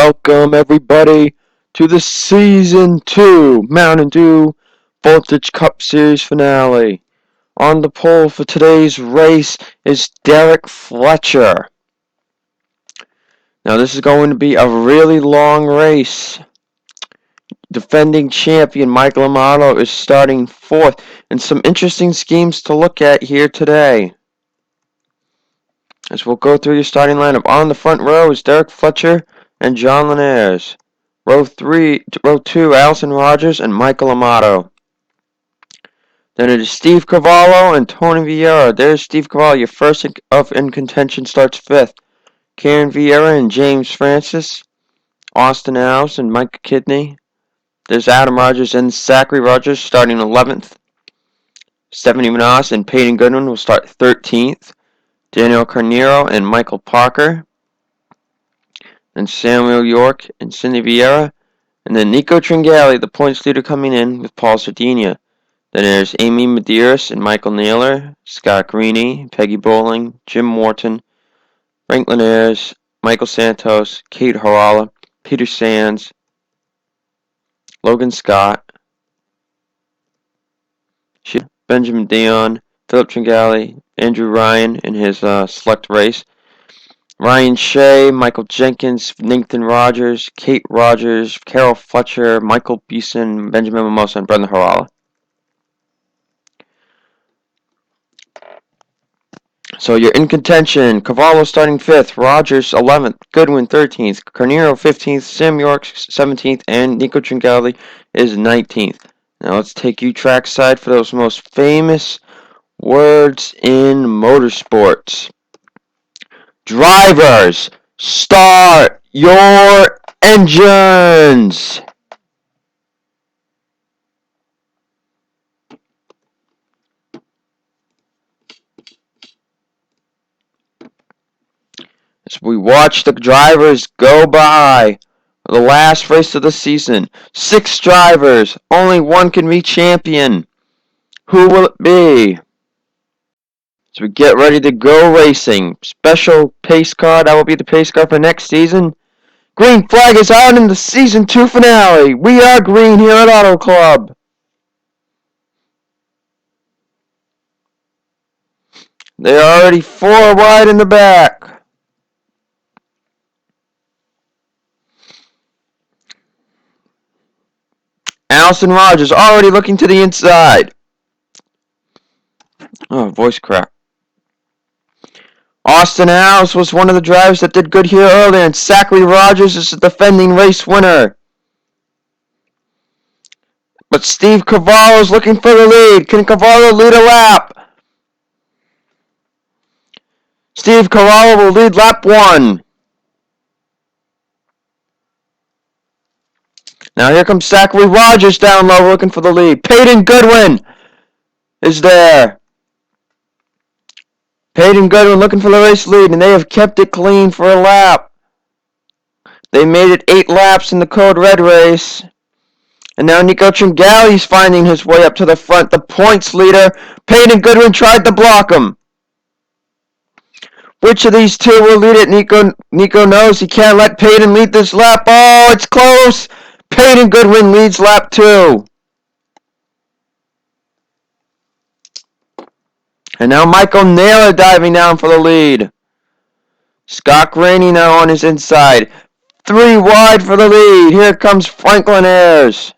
Welcome everybody to the Season 2 Mountain Dew Voltage Cup Series finale. On the pole for today's race is Derek Fletcher. Now this is going to be a really long race. Defending champion Michael Amato is starting fourth, and some interesting schemes to look at here today. As we'll go through your starting lineup. On the front row is Derek Fletcher and John Linares. Row 2, Allison Rogers and Michael Amato. Then it is Steve Cavallo and Tony Vieira. There's Steve Cavallo, your first in contention, starts 5th. Karen Vieira and James Francis. Austin House and Mike Kidney. There's Adam Rogers and Zachary Rogers starting 11th. Stephanie Manas and Peyton Goodwin will start 13th. Daniel Carnero and Michael Parker. Then Samuel York and Cindy Vieira. And then Nico Tringali, the points leader, coming in with Paul Sardinia. Then there's Amy Medeiros and Michael Naylor, Scott Greeny, Peggy Bowling, Jim Morton, Franklin Ayers, Michael Santos, Kate Harala, Peter Sands, Logan Scott, Benjamin Dion, Philip Tringali, Andrew Ryan in his select race, Ryan Shea, Michael Jenkins, Nathan Rogers, Kate Rogers, Carol Fletcher, Michael Beeson, Benjamin Mimosa, and Brendan Harala. So you're in contention. Cavallo starting 5th, Rogers 11th, Goodwin 13th, Carnero 15th, Sam York 17th, and Nico Tringali is 19th. Now let's take you trackside for those most famous words in motorsports. Drivers, start your engines! As we watch the drivers go by, the last race of the season, 6 drivers, only one can be champion. Who will it be? As we get ready to go racing, special pace car, that will be the pace car for next season. Green flag is out in the Season 2 finale. We are green here at Auto Club. They are already 4 wide in the back. Allison Rogers already looking to the inside. Oh, voice crack. Austin House was one of the drivers that did good here earlier, and Zachary Rogers is the defending race winner. But Steve Cavallo is looking for the lead. Can Cavallo lead a lap? Steve Cavallo will lead lap 1. Now here comes Zachary Rogers down low looking for the lead. Peyton Goodwin is there. Peyton Goodwin looking for the race lead, and they have kept it clean for a lap. They made it 8 laps in the Code Red race. And now Nico Tringali is finding his way up to the front. The points leader, Peyton Goodwin, tried to block him. Which of these two will lead it? Nico knows he can't let Peyton lead this lap. Oh, it's close. Peyton Goodwin leads lap 2. And now Michael Naylor diving down for the lead. Scott Graney now on his inside. 3 wide for the lead. Here comes Franklin Ayers.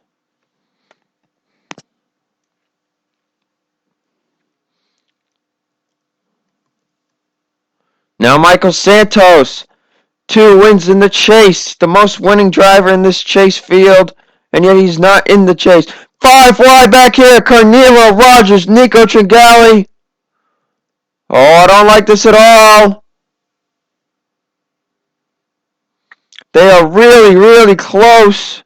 Now Michael Santos. 2 wins in the chase. The most winning driver in this chase field. And yet he's not in the chase. 5 wide back here. Carnero, Rogers, Nico Tringali. Oh, I don't like this at all. They are really, really close.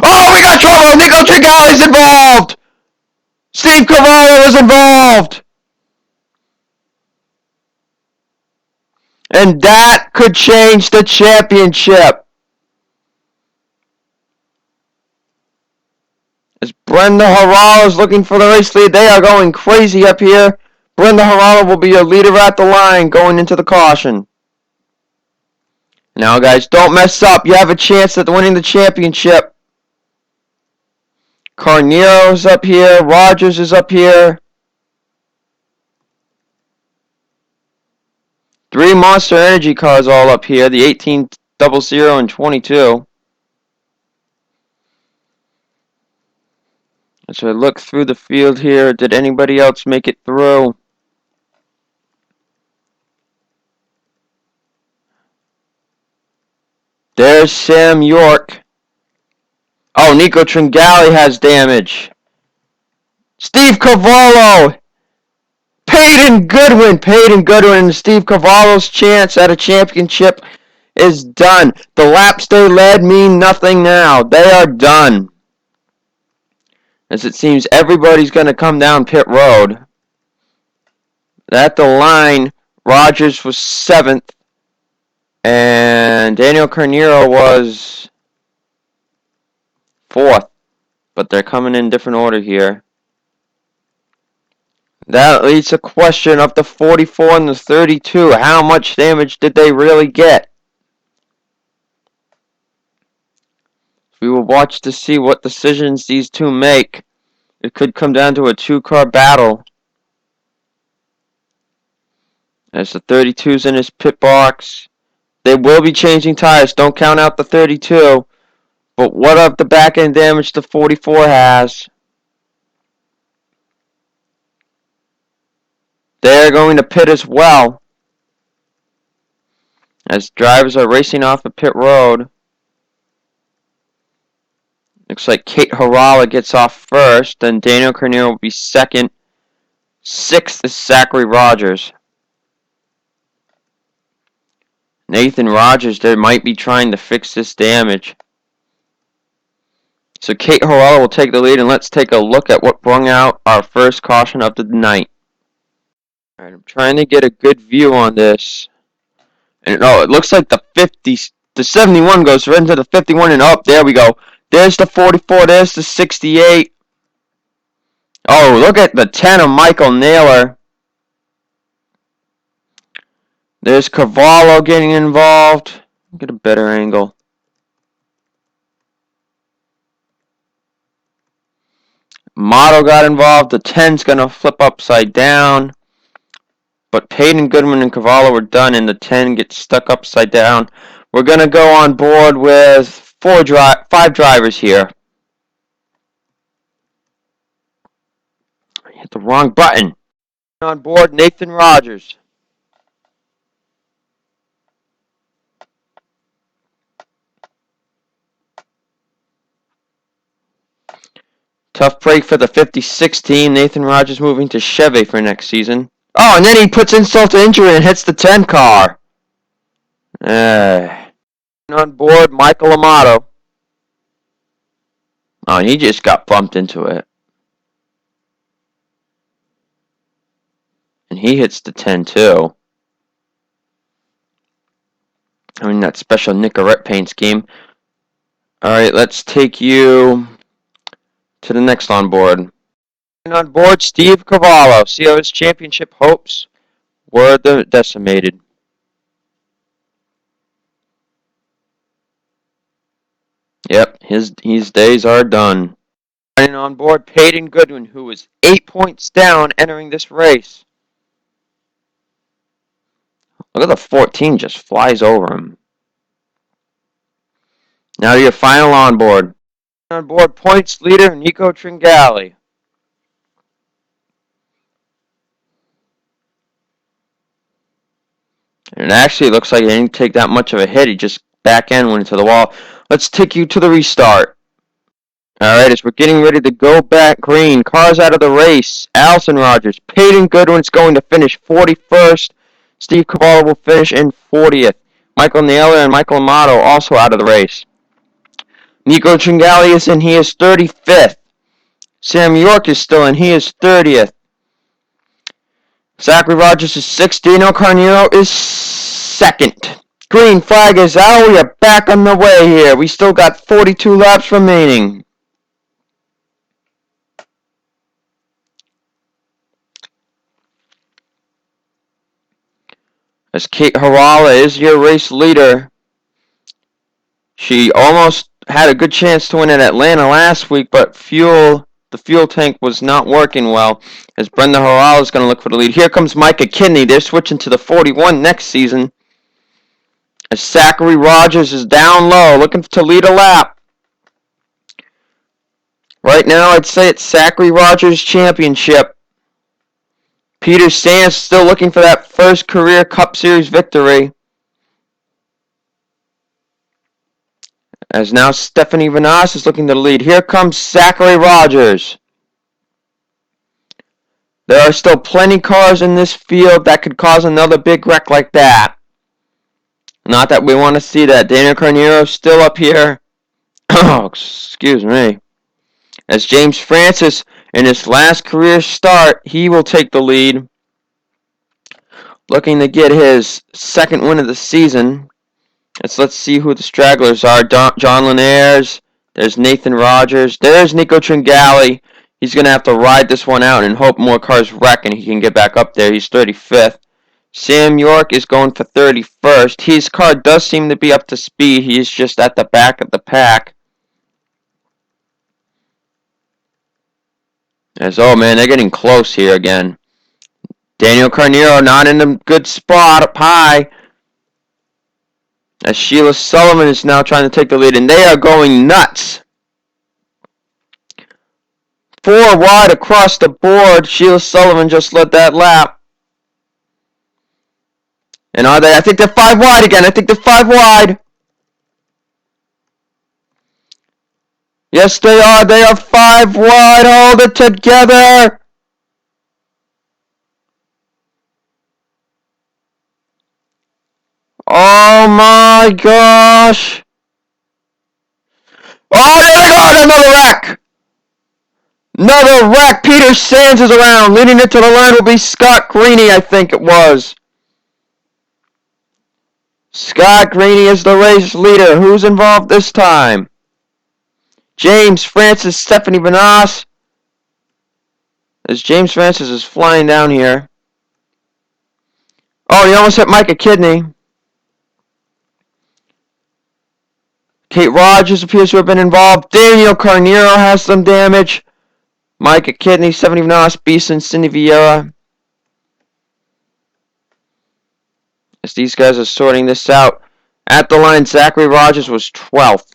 Oh, we got trouble. Nico Tringali is involved. Steve Cavallo is involved. And that could change the championship. As Brenda Harala is looking for the race lead, they are going crazy up here. Brenda Harala will be a leader at the line going into the caution. Now, guys, don't mess up. You have a chance at winning the championship. Carnero's up here. Rogers is up here. 3 Monster Energy cars all up here. The 18, 00, and 22. As I look through the field here, did anybody else make it through? There's Sam York. Oh, Nico Tringali has damage. Steve Cavallo. Peyton Goodwin and Steve Cavallo's chance at a championship is done. The laps they led mean nothing now. They are done. As it seems everybody's going to come down pit road. At the line, Rogers was 7th. And Daniel Carnero was 4th. But they're coming in different order here. That leads to question of the 44 and the 32. How much damage did they really get? We will watch to see what decisions these two make. It could come down to a 2-car battle. As the 32's in his pit box. They will be changing tires. Don't count out the 32. But what of the back end damage the 44 has? They're going to pit as well. As drivers are racing off the pit road. Looks like Kate Harala gets off first. Then Daniel Carnero will be 2nd. 6th is Zachary Rogers. Nathan Rogers there might be trying to fix this damage. So Kate Harala will take the lead, and let's take a look at what brung out our first caution of the night. Alright, I'm trying to get a good view on this. And it looks like the 71 goes right into the 51, and up, there we go. There's the 44, there's the 68. Oh, look at the 10 of Michael Naylor. There's Cavallo getting involved. Get a better angle. Motto got involved. The 10's going to flip upside down. But Peyton Goodwin and Cavallo were done, and the 10 gets stuck upside down. We're going to go on board with 5 drivers here. I hit the wrong button. On board, Nathan Rogers. Tough break for the 56 team. Nathan Rogers moving to Chevy for next season. Oh, and then he puts insult to injury and hits the 10 car. On board, Michael Amato. Oh, and he just got bumped into it. And he hits the 10 too. I mean, that special Nicorette paint scheme. Alright, let's take you to the next on board. And on board, Steve Cavallo. See how his championship hopes were decimated. Yep, his days are done. And on board, Peyton Goodwin, who was 8 points down entering this race. Look at the 14 just flies over him. Now to your final on board. On board, points leader Nico Tringali. And it actually looks like he didn't take that much of a hit. He just back end went into the wall. Let's take you to the restart. Alright, as we're getting ready to go back green, cars out of the race. Allison Rogers, Peyton Goodwin's going to finish 41st. Steve Cavallo will finish in 40th. Michael Naylor and Michael Amato also out of the race. Nico Tringali is in, he is 35th. Sam York is still in, he is 30th. Zachary Rogers is 6th. Dino Carnero is 2nd. Green flag is out. We are back on the way here. We still got 42 laps remaining. As Kate Harala is your race leader. She almost had a good chance to win at Atlanta last week, but the fuel tank was not working well. As Brenda Harrell is going to look for the lead. Here comes Micah Kidney. They're switching to the 41 next season. As Zachary Rogers is down low, looking to lead a lap. Right now, I'd say it's Zachary Rogers' championship. Peter Sands still looking for that first career Cup Series victory. As now Stephanie Vanas is looking to the lead. Here comes Zachary Rogers. There are still plenty cars in this field that could cause another big wreck like that. Not that we want to see that. Daniel Carneiro still up here. Oh, excuse me. As James Francis, in his last career start, he will take the lead. Looking to get his second win of the season. Let's see who the stragglers are. John Linares. There's Nathan Rogers. There's Nico Tringali. He's going to have to ride this one out and hope more cars wreck and he can get back up there. He's 35th. Sam York is going for 31st. His car does seem to be up to speed. He's just at the back of the pack. Oh man, they're getting close here again. Daniel Carneiro not in a good spot up high. As Sheila Sullivan is now trying to take the lead, and they are going nuts. 4 wide across the board. Sheila Sullivan just led that lap. And are they? I think they're 5 wide again. I think they're 5 wide. Yes, they are. They are 5 wide. Hold it together. Oh my gosh. Oh, there we go. Another wreck. Another wreck. Peter Sands is around. Leading it to the line will be Scott Greeny, I think it was. Scott Greeny is the race leader. Who's involved this time? James Francis, Stephanie Vanas. As James Francis is flying down here. Oh, he almost hit Micah Kidney. Kate Rogers appears to have been involved. Daniel Carneiro has some damage. Micah Kidney, Stephanie Vanas, Beeson, Cindy Vieira. As these guys are sorting this out. At the line, Zachary Rogers was 12th.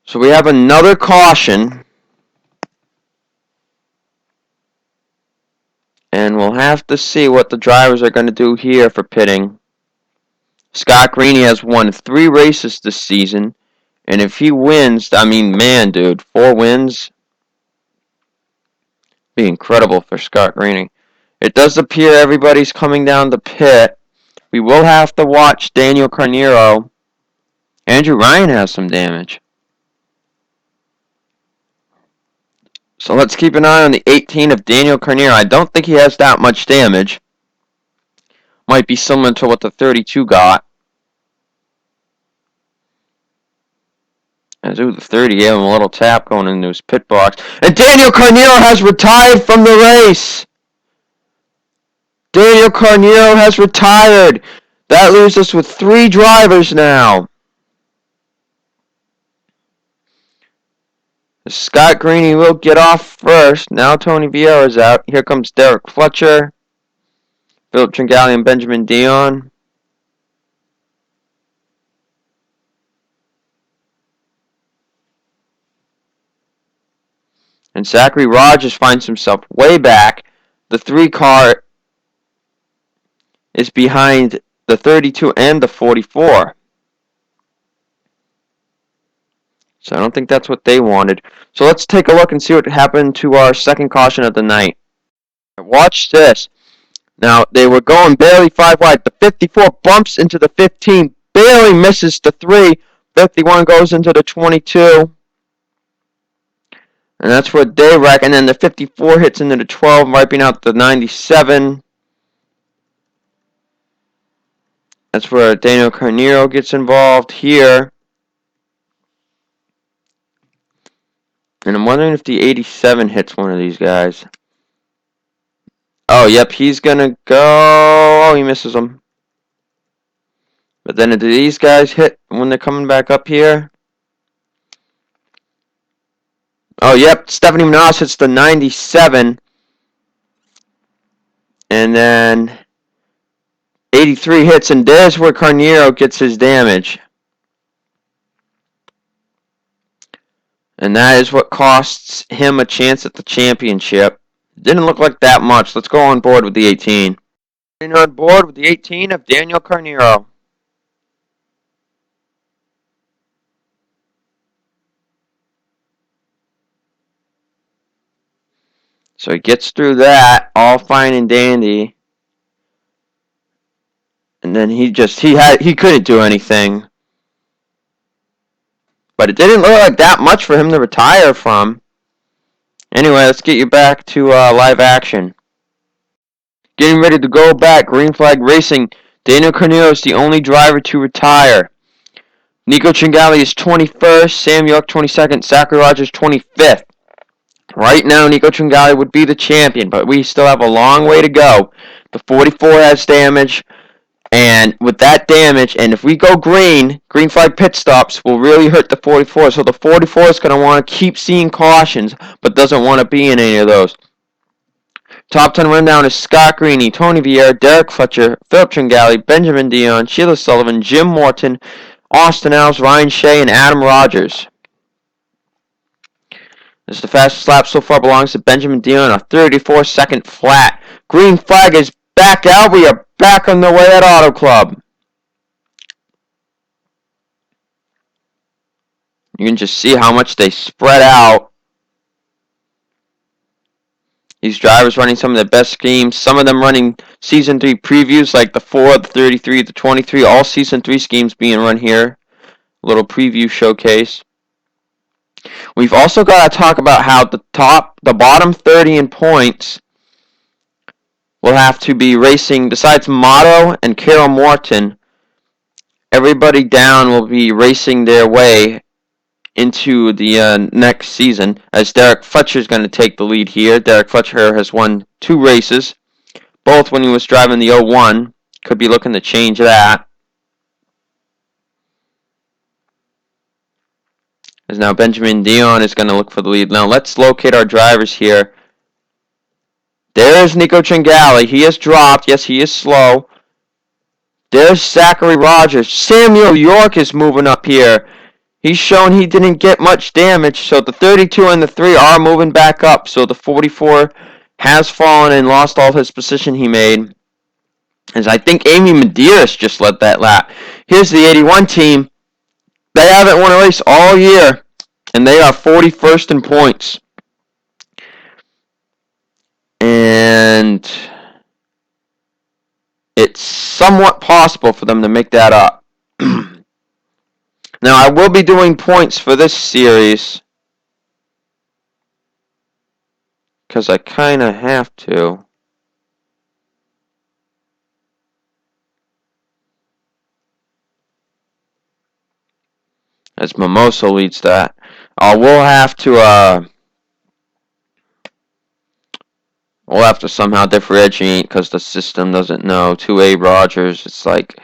So we have another caution. And we'll have to see what the drivers are going to do here for pitting. Scott Greeny has won 3 races this season. And if he wins, I mean, man, dude, 4 wins. Be incredible for Scott Greeny. It does appear everybody's coming down the pit. We will have to watch Daniel Carneiro. Andrew Ryan has some damage. So let's keep an eye on the 18 of Daniel Carneiro. I don't think he has that much damage. Might be similar to what the 32 got. As the 30 gave him a little tap going into his pit box. And Daniel Carneiro has retired from the race. Daniel Carneiro has retired. That leaves us with 3 drivers now. Scott Greeny will get off first. Now Tony Vieira's out. Here comes Derek Fletcher. Philip Tringali and Benjamin Dion. And Zachary Rogers finds himself way back. The 3 car is behind the 32 and the 44. So I don't think that's what they wanted. So let's take a look and see what happened to our second caution of the night. Watch this. Now, they were going barely 5 wide. The 54 bumps into the 15, barely misses the 3. 51 goes into the 22. And that's where they wreck. And then the 54 hits into the 12, wiping out the 97. That's where Daniel Carneiro gets involved here. And I'm wondering if the 87 hits one of these guys. Oh, yep, he's going to go. Oh, he misses him. But then do these guys hit when they're coming back up here? Oh, yep. Stephanie Manas hits the 97. And then 83 hits, and there's where Carneiro gets his damage. And that is what costs him a chance at the championship. Didn't look like that much. Let's go on board with the 18. And on board with the 18 of Daniel Carneiro. So he gets through that, all fine and dandy. And then he couldn't do anything. But it didn't look like that much for him to retire from. Anyway, let's get you back to live action. Getting ready to go back, green flag racing. Daniel Carneiro is the only driver to retire. Nico Tringali is 21st, Sam York 22nd, Zachary Rogers 25th. Right now, Nico Tringali would be the champion, but we still have a long way to go. The 44 has damage, and with that damage, and if we go green flag pit stops will really hurt the 44. So the 44 is going to want to keep seeing cautions, but doesn't want to be in any of those. Top 10 rundown is Scott Greeny, Tony Vieira, Derek Fletcher, Philip Tringali, Benjamin Dion, Sheila Sullivan, Jim Morton, Austin Alves, Ryan Shea, and Adam Rogers. This is the fastest lap so far belongs to Benjamin Dion, a 34-second flat. Green flag is back out. We are back on the way at Auto Club. You can just see how much they spread out. These drivers running some of the best schemes. Some of them running Season 3 previews like the 4, the 33, the 23. All Season 3 schemes being run here. A little preview showcase. We've also got to talk about how the bottom 30 in points will have to be racing, besides Motto and Carol Morton, everybody down will be racing their way into the next season, as Derek Fletcher is going to take the lead here. Derek Fletcher has won 2 races, both when he was driving the 01. Could be looking to change that. As now Benjamin Dion is going to look for the lead. Now let's locate our drivers here. There's Nico Tringali. He has dropped. Yes, he is slow. There's Zachary Rogers. Samuel York is moving up here. He's shown he didn't get much damage, so the 32 and the 3 are moving back up. So the 44 has fallen and lost all his position he made. As I think Amy Medeiros just led that lap. Here's the 81 team. They haven't won a race all year, and they are 41st in points. And it's somewhat possible for them to make that up. Now, I will be doing points for this series, because I kind of have to. As Mimosa leads that. We'll have to somehow differentiate, because the system doesn't know. 2A Rogers, it's like,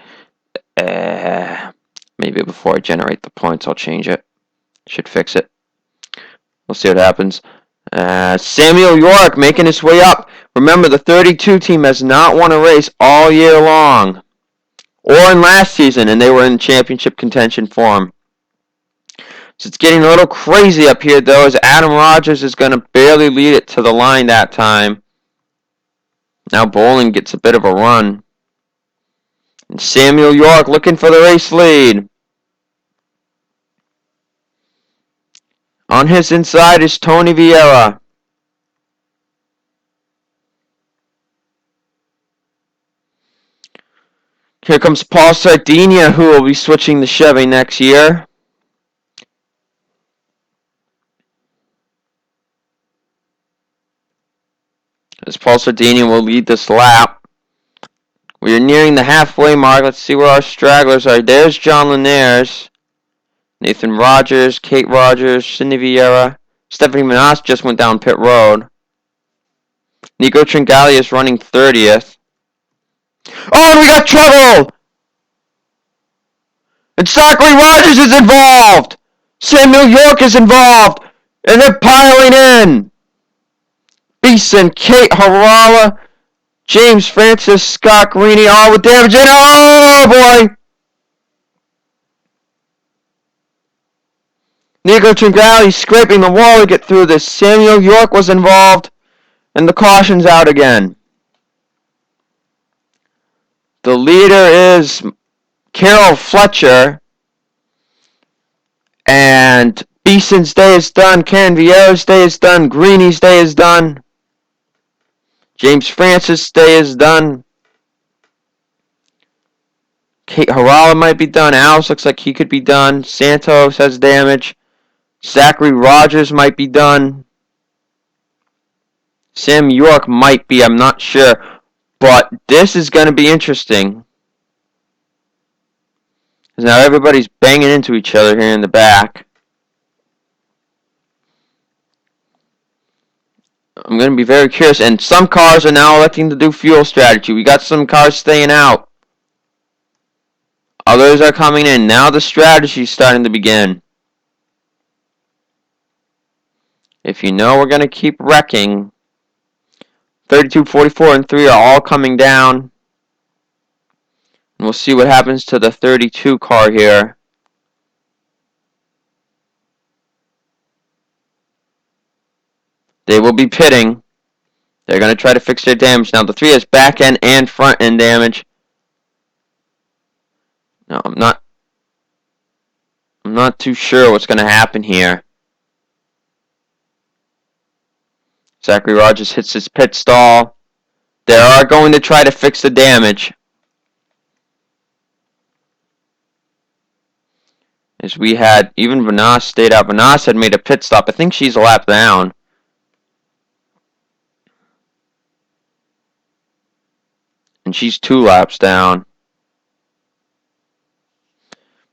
maybe before I generate the points, I'll change it. Should fix it. We'll see what happens. Samuel York making his way up. Remember, the 32 team has not won a race all year long. Or in last season, and they were in championship contention form. So it's getting a little crazy up here, though, as Adam Rogers is going to barely lead it to the line that time. Now Bowling gets a bit of a run. And Samuel York looking for the race lead. On his inside is Tony Vieira. Here comes Paul Sardinia, who will be switching the Chevy next year. As Paul Sardinia will lead this lap. We are nearing the halfway mark. Let's see where our stragglers are. There's John Linares, Nathan Rogers, Kate Rogers, Cindy Vieira. Stephanie Manas just went down pit road. Nico Tringali is running 30th. Oh, and we got trouble! And Zachary Rogers is involved! Samuel York is involved! And they're piling in! Beeson, Kate Harala, James Francis, Scott Greeny, all with damage. And oh boy! Nico Tringali scraping the wall to get through this. Samuel York was involved. And the caution's out again. The leader is Carol Fletcher. And Beeson's day is done. Karen Vieira's day is done. Greeny's day is done. James Francis' day is done. Kate Harala might be done. Alice looks like he could be done. Santos has damage. Zachary Rogers might be done. Sam York might be. I'm not sure. But this is going to be interesting. Because now everybody's banging into each other here in the back. I'm going to be very curious. And some cars are now electing to do fuel strategy. We got some cars staying out. Others are coming in. Now the strategy is starting to begin. If you know we're going to keep wrecking, 32, 44, and 3 are all coming down. And we'll see what happens to the 32 car here. They will be pitting. They're going to try to fix their damage. Now the 3 has back end and front end damage. No, I'm not too sure what's going to happen here. Zachary Rogers hits his pit stall. They are going to try to fix the damage. As we had, even Vanas stayed out. Vanas had made a pit stop. I think she's a lap down. And she's 2 laps down.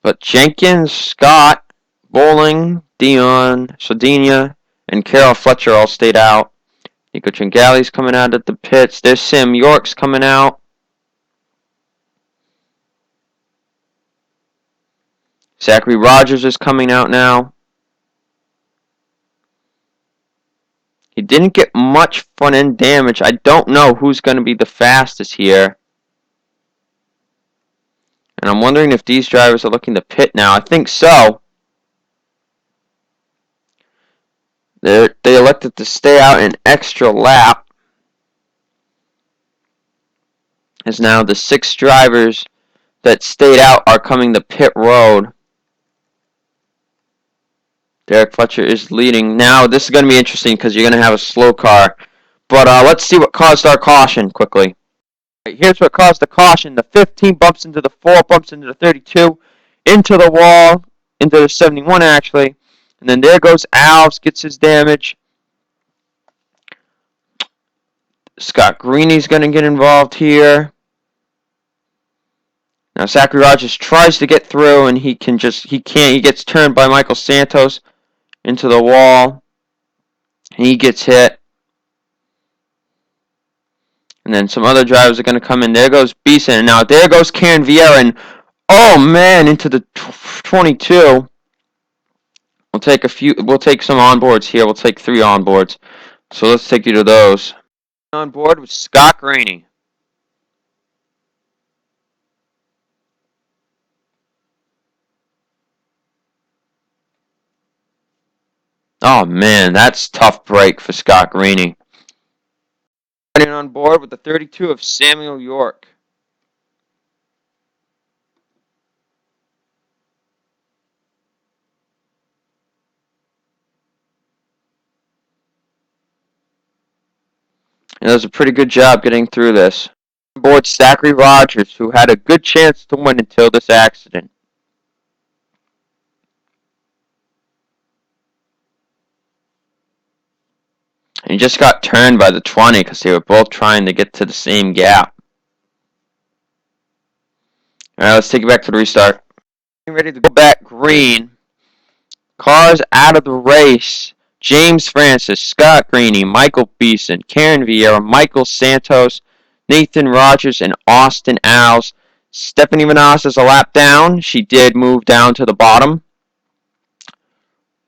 But Jenkins, Scott, Bowling, Dion, Sardinia, and Carol Fletcher all stayed out. Nico Tringali's coming out at the pits. There's Sam York's coming out. Zachary Rogers is coming out now. He didn't get much front end damage. I don't know who's going to be the fastest here. And I'm wondering if these drivers are looking to pit now. I think so. They elected to stay out an extra lap. As now the 6 drivers that stayed out are coming to pit road. Derek Fletcher is leading. Now this is going to be interesting because you're going to have a slow car. But let's see what caused our caution quickly. Here's what caused the caution. The 15 bumps into the 4, bumps into the 32, into the wall, into the 71 actually. And then there goes Alves, gets his damage. Scott Greeny's going to get involved here. Now Zachary Rogers tries to get through and he can't. He gets turned by Michael Santos into the wall. And he gets hit. And then some other drivers are going to come in. There goes Beeson. And now there goes Karen Vieira. And oh man, into the 22. We'll take some onboards here. We'll take 3 onboards. So let's take you to those. On board with Scott Greeny. Oh man, that's tough break for Scott Greeny. On board with the 32 of Samuel York. He does a pretty good job getting through this. On board Zachary Rogers, who had a good chance to win until this accident. And he just got turned by the 20 because they were both trying to get to the same gap. Alright, let's take it back to the restart. Ready to go back green. Cars out of the race. James Francis, Scott Greeny, Michael Beeson, Karen Vieira, Michael Santos, Nathan Rogers, and Austin Alves. Stephanie Manas is a lap down. She did move down to the bottom.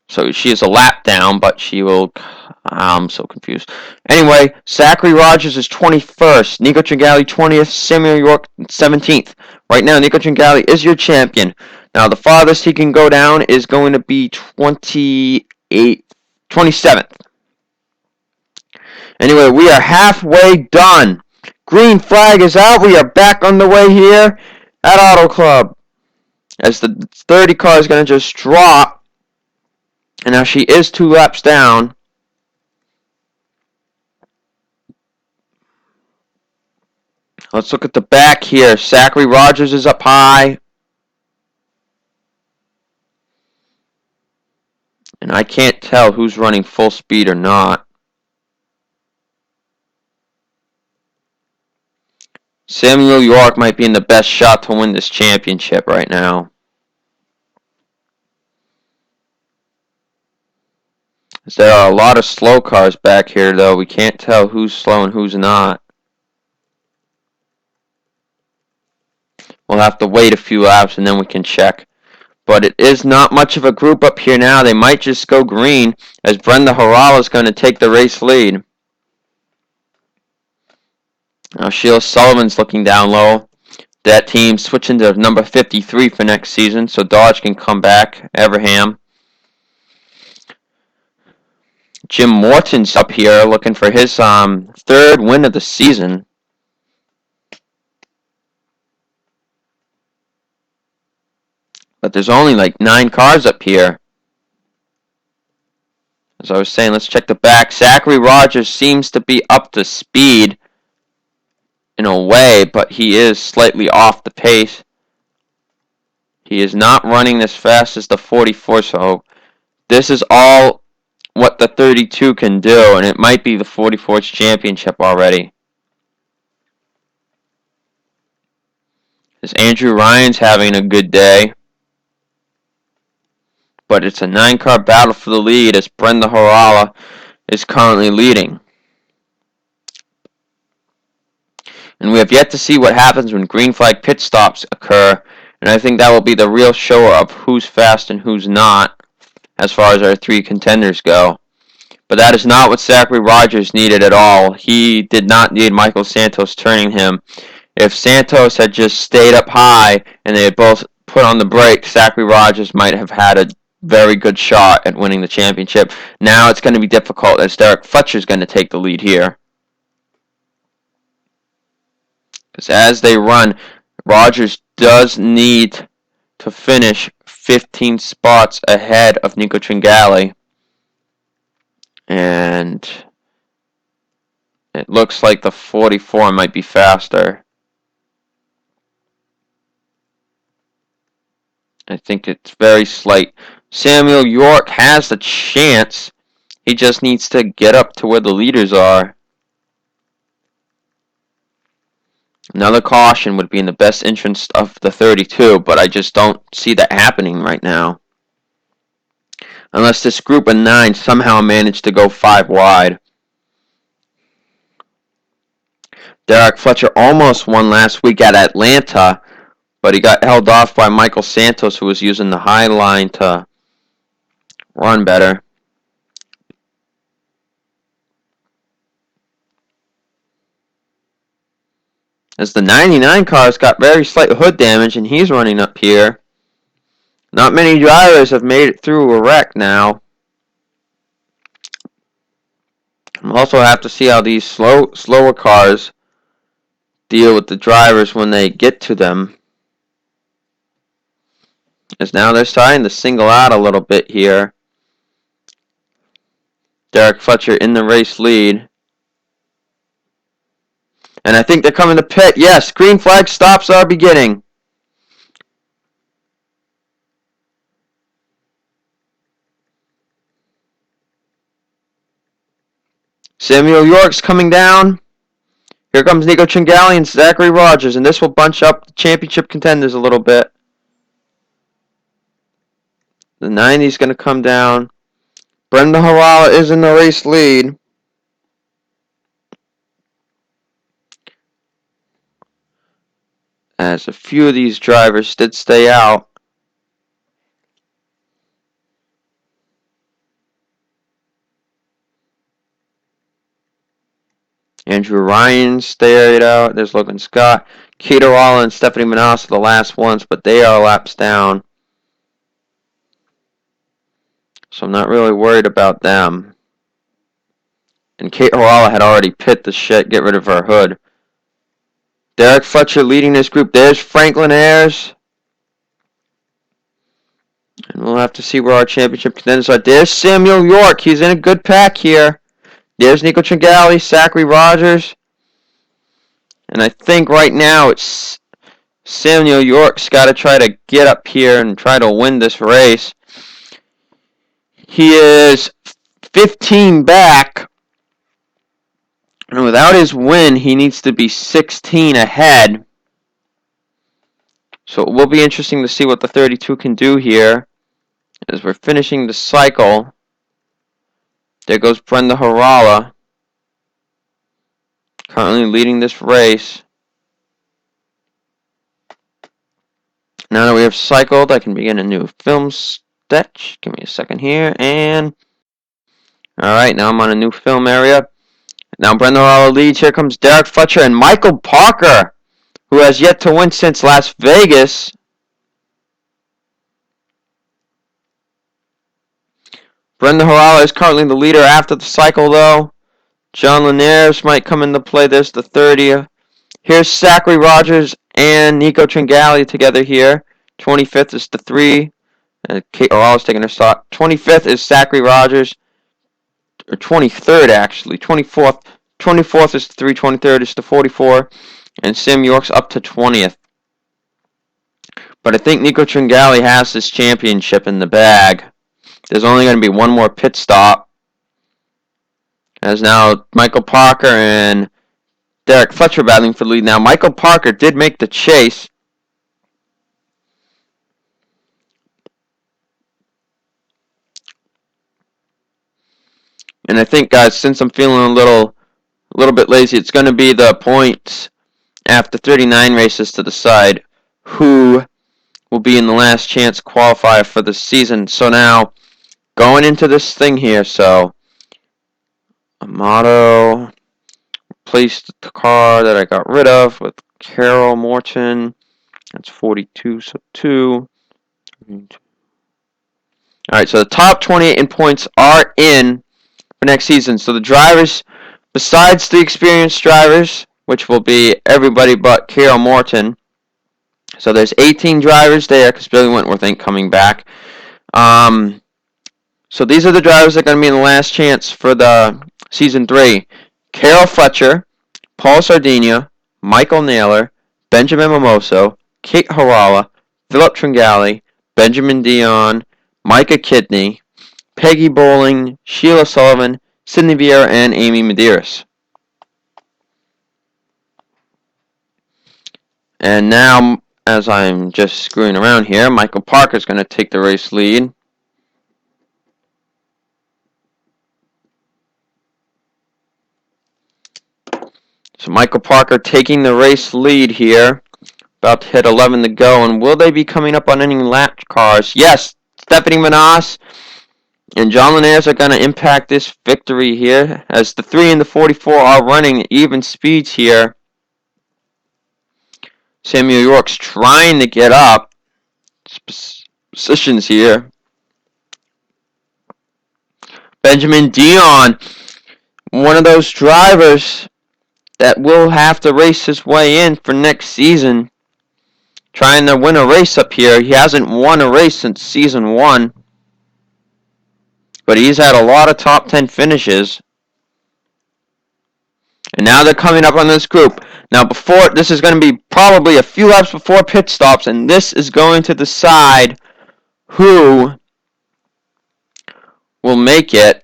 So she is a lap down, but she will... I'm so confused. Anyway, Zachary Rogers is 21st. Nico Tringali 20th. Samuel York 17th. Right now, Nico Tringali is your champion. Now, the farthest he can go down is going to be 27th. Anyway, we are halfway done. Green flag is out. We are back on the way here at Auto Club. As the 30 car is going to just drop. And now she is 2 laps down. Let's look at the back here. Zachary Rogers is up high. And I can't tell who's running full speed or not. Samuel York might be in the best shot to win this championship right now. There are a lot of slow cars back here, though. We can't tell who's slow and who's not. We'll have to wait a few laps and then we can check. But it is not much of a group up here now. They might just go green as Brenda Harala is going to take the race lead. Now Sheila Sullivan's looking down low. That team switching to number 53 for next season, so Dodge can come back. Everham. Jim Morton's up here looking for his 3rd win of the season. But there's only like 9 cars up here. As I was saying, let's check the back. Zachary Rogers seems to be up to speed in a way, but he is slightly off the pace. He is not running as fast as the 44, so this is all what the 32 can do, and it might be the 44's championship already. As Andrew Ryan's having a good day. But it's a 9-car battle for the lead as Brenda Harala is currently leading. And we have yet to see what happens when green flag pit stops occur, and I think that will be the real show of who's fast and who's not as far as our 3 contenders go. But that is not what Zachary Rogers needed at all. He did not need Michael Santos turning him. If Santos had just stayed up high and they had both put on the brakes, Zachary Rogers might have had a very good shot at winning the championship. Now it's going to be difficult as Derek Fletcher is going to take the lead here. Because as they run, Rogers does need to finish 15 spots ahead of Nico Tringali. And it looks like the 44 might be faster. I think it's very slight. Samuel York has the chance. He just needs to get up to where the leaders are. Another caution would be in the best interest of the 32, but I just don't see that happening right now. Unless this group of 9 somehow managed to go 5 wide. Derek Fletcher almost won last week at Atlanta, but he got held off by Michael Santos, who was using the high line to run better. As the 99 car's got very slight hood damage and he's running up here. Not many drivers have made it through a wreck now. We'll also have to see how these slower cars deal with the drivers when they get to them. As now they're starting to single out a little bit here. Derek Fletcher in the race lead. And I think they're coming to pit. Yes, green flag stops are beginning. Samuel York's coming down. Here comes Nico Tringali and Zachary Rogers, and this will bunch up the championship contenders a little bit. The 90's going to come down. Brenda Harala is in the race lead. as a few of these drivers did stay out. Andrew Ryan stayed out. There's Logan Scott. Caterwall and Stephanie Manas are the last ones, but they are laps down. So I'm not really worried about them. And Kate Harala had already pit the shit, get rid of her hood. Derek Fletcher leading this group. There's Franklin Ayers. And we'll have to see where our championship contenders are. There's Samuel York. He's in a good pack here. There's Nico Tringali, Zachary Rogers. And I think right now it's Samuel York's got to try to get up here and try to win this race. He is 15 back. And without his win, he needs to be 16 ahead. So it will be interesting to see what the 32 can do here as we're finishing the cycle. There goes Brenda Harala, currently leading this race. Now that we have cycled, I can begin a new film sketch. Give me a second here. And alright, now I'm on a new film area. Now Brenda Harala leads. Here comes Derek Fletcher and Michael Parker, who has yet to win since Las Vegas. Brenda Harala is currently the leader after the cycle, though. John Linares might come into play. There's the 30. Here's Zachary Rogers and Nico Tringali together here. 25th is the 3. Kate Harala's taking her spot. 25th is Zachary Rogers. Or 23rd, actually. 24th. 24th is the 3. 23rd is the 44. And Sam York's up to 20th. But I think Nico Tringali has this championship in the bag. There's only going to be one more pit stop. As now Michael Parker and Derek Fletcher battling for the lead. Now Michael Parker did make the chase. And I think, guys, since I'm feeling a little bit lazy, it's going to be the points after 39 races to decide who will be in the last chance qualifier for the season. So now, going into this thing here, so Amato replaced the car that I got rid of with Carol Morton. That's 42, so 2. Alright, so the top 28 in points are in for next season. So the drivers, besides the experienced drivers, which will be everybody but Carol Morton. So there's 18 drivers there because Billy Wentworth ain't coming back. So these are the drivers that are going to be in the last chance for the Season 3. Carol Fletcher, Paul Sardinia, Michael Naylor, Benjamin Mimoso, Kate Harala, Philip Tringali, Benjamin Dion, Micah Kidney, Peggy Bowling, Sheila Sullivan, Sydney Vieira, and Amy Medeiros. And now, as I'm just screwing around here, Michael Parker is going to take the race lead. So Michael Parker taking the race lead here. About to hit 11 to go. And will they be coming up on any lap cars? Yes, Stephanie Manas and John Linares are going to impact this victory here, as the 3 and the 44 are running even speeds here. Samuel York's trying to get up positions here. Benjamin Dion, one of those drivers that will have to race his way in for next season, trying to win a race up here. He hasn't won a race since season 1, but he's had a lot of top 10 finishes. And now they're coming up on this group. Now this is going to be probably a few laps before pit stops, and this is going to decide who will make it.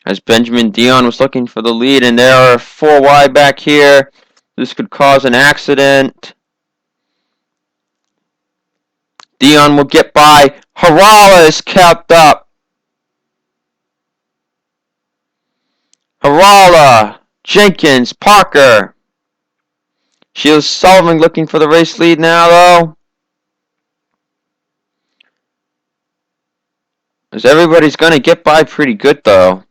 As Benjamin Dion was looking for the lead, and there are 4 wide back here. This could cause an accident. Dion will get by. Harala is kept up. Harala Jenkins, Parker. Sheila Sullivan looking for the race lead now, though. As everybody's going to get by pretty good, though.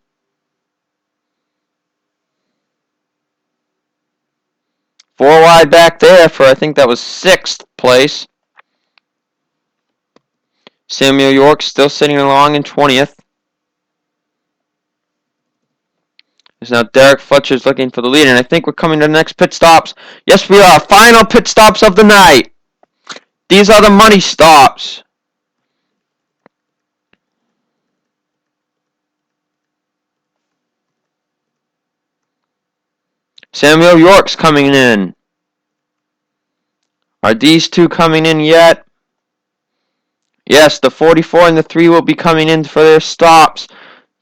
Four wide back there for, I think that was 6th place. Samuel York still sitting along in 20th. As now Derek Fletcher's looking for the lead, and I think we're coming to the next pit stops. Yes, we are. Final pit stops of the night. These are the money stops. Samuel York's coming in. Are these two coming in yet? Yes, the 44 and the 3 will be coming in for their stops.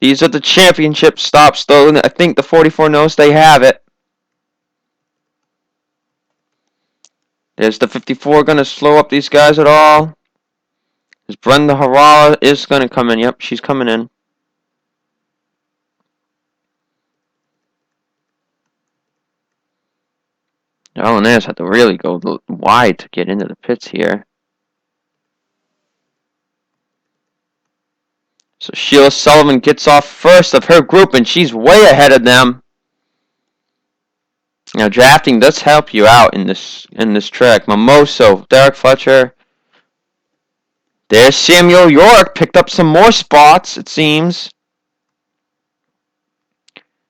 These are the championship stops, though. I think the 44 knows they have it. Is the 54 going to slow up these guys at all? Is Brenda Harala is going to come in? Yep, she's coming in. Alan had to really go wide to get into the pits here. So Sheila Sullivan gets off first of her group, and she's way ahead of them. Now drafting does help you out in this track. Mimoso, Derek Fletcher. There's Samuel York, picked up some more spots, it seems.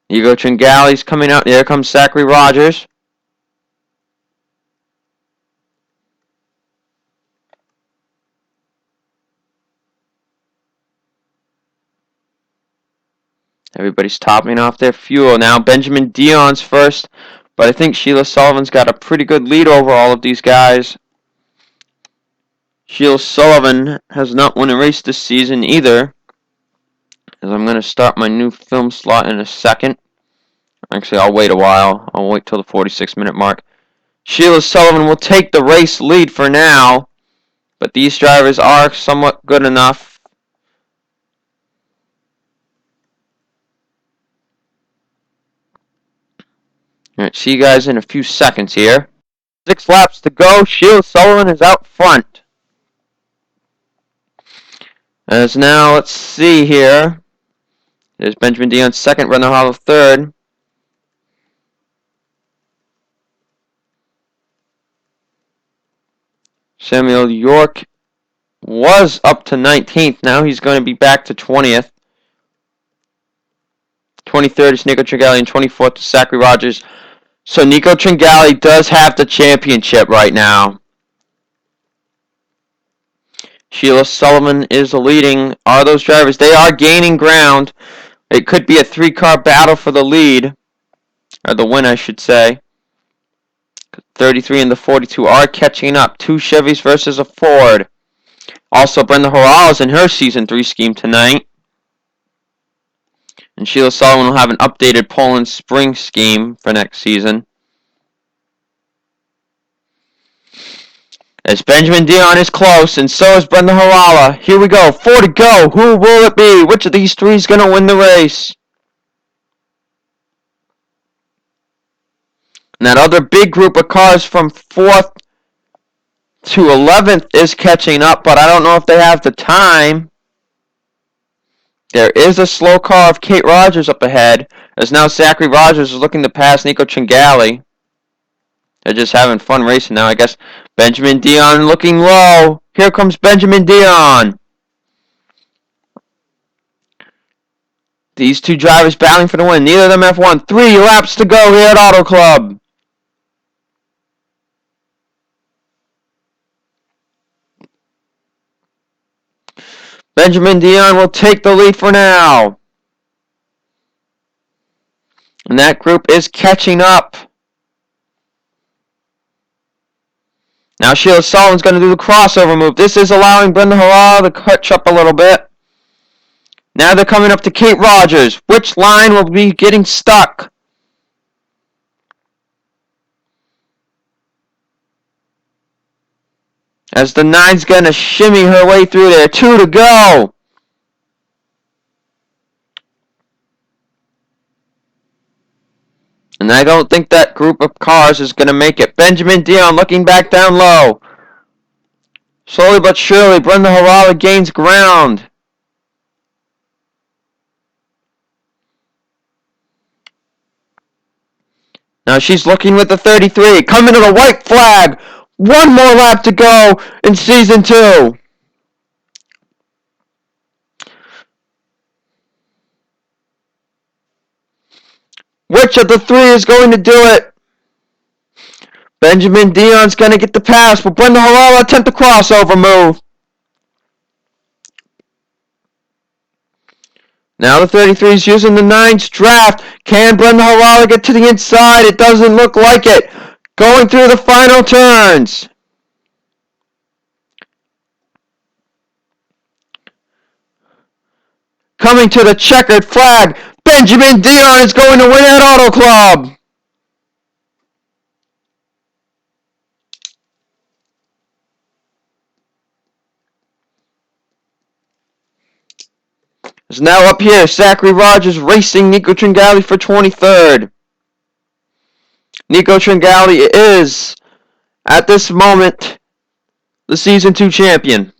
Hugo Tringali's coming out. There comes Zachary Rogers. Everybody's topping off their fuel. Now Benjamin Dion's first, but I think Sheila Sullivan's got a pretty good lead over all of these guys. Sheila Sullivan has not won a race this season either. As I'm going to start my new film slot in a second. Actually, I'll wait a while. I'll wait till the 46-minute mark. Sheila Sullivan will take the race lead for now, but these drivers are somewhat good enough. Alright, see you guys in a few seconds here. 6 laps to go. Sheila Sullivan is out front. As now, let's see here. There's Benjamin Dion second, Brenda Harala third. Samuel York was up to 19th. Now he's going to be back to 20th. 23rd is Nico Tringali, and 24th is Zachary Rogers. So Nico Tringali does have the championship right now. Sheila Sullivan is leading. Are those drivers? They are gaining ground. It could be a 3-car battle for the lead. Or the win, I should say. 33 and the 42 are catching up. 2 Chevys versus a Ford. Also, Brenda Harala is in her Season 3 scheme tonight. And Sheila Sullivan will have an updated Poland Spring scheme for next season. As Benjamin Dion is close, and so is Brenda Harala. Here we go. 4 to go. Who will it be? Which of these 3 is going to win the race? And that other big group of cars from 4th to 11th is catching up, but I don't know if they have the time. There is a slow car of Kate Rogers up ahead, as now Zachary Rogers is looking to pass Nico Tringali. They're just having fun racing now, I guess. Benjamin Dion looking low. Here comes Benjamin Dion. These 2 drivers battling for the win. Neither of them have won. 3 laps to go here at Auto Club. Benjamin Dion will take the lead for now. And that group is catching up. Now Sheila Sullivan's going to do the crossover move. This is allowing Brenda Harala to catch up a little bit. Now they're coming up to Kate Rogers. Which line will be getting stuck? As the 9's going to shimmy her way through there. 2 to go. And I don't think that group of cars is going to make it. Benjamin Dion looking back down low. Slowly but surely, Brenda Harala gains ground. Now she's looking with the 33. Coming to the white flag. One more lap to go in Season 2. Which of the three is going to do it? Benjamin Dion's going to get the pass, but Brenda Harala attempt the crossover move. Now the 33 is using the 9's draft. Can Brenda Harala get to the inside? It doesn't look like it. Going through the final turns. Coming to the checkered flag. Benjamin Dion is going to win at Auto Club. Is now up here. Zachary Rogers racing Nico Tringali for 23rd. Nico Tringali is, at this moment, the Season 2 champion.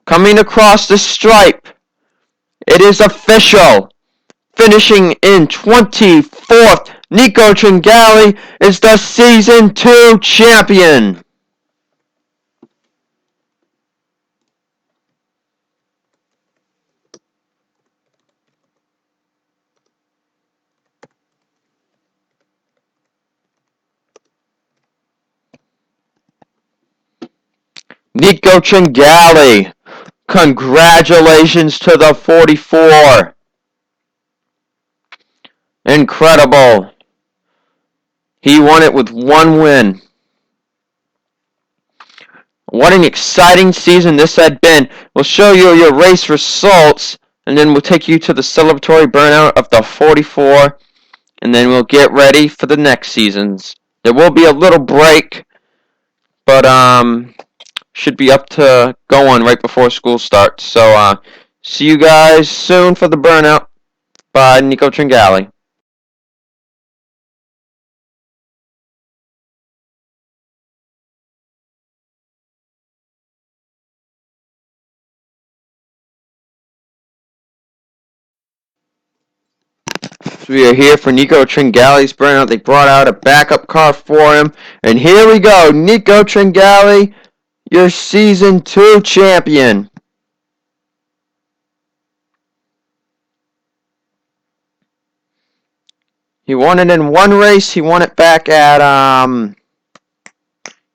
Coming across the stripe, it is official. Finishing in 24th, Nico Tringali is the Season 2 champion. Nico Tringali, congratulations to the 44. Incredible. He won it with one win. What an exciting season this had been. We'll show you your race results, and then we'll take you to the celebratory burnout of the 44, and then we'll get ready for the next seasons. There will be a little break, but should be up to going right before school starts. So see you guys soon for the burnout by Nico Tringali. So we are here for Nico Tringali's burnout. They brought out a backup car for him. And here we go. Nico Tringali, your Season 2 champion. He won it in one race. He won it back at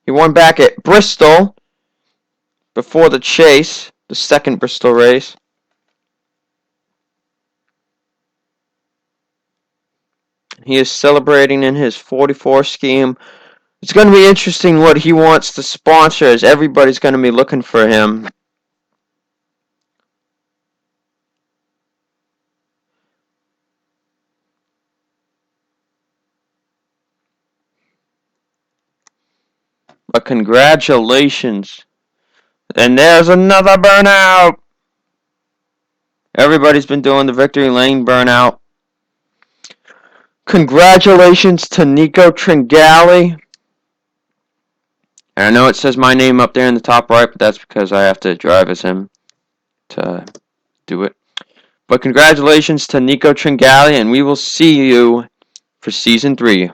he won back at Bristol before the chase, the second Bristol race. He is celebrating in his 44 scheme. It's going to be interesting what he wants to sponsor, as everybody's going to be looking for him. But congratulations. And there's another burnout. Everybody's been doing the Victory Lane burnout. Congratulations to Nico Tringali. And I know it says my name up there in the top right, but that's because I have to drive as him to do it. But congratulations to Nico Tringali, and we will see you for Season 3.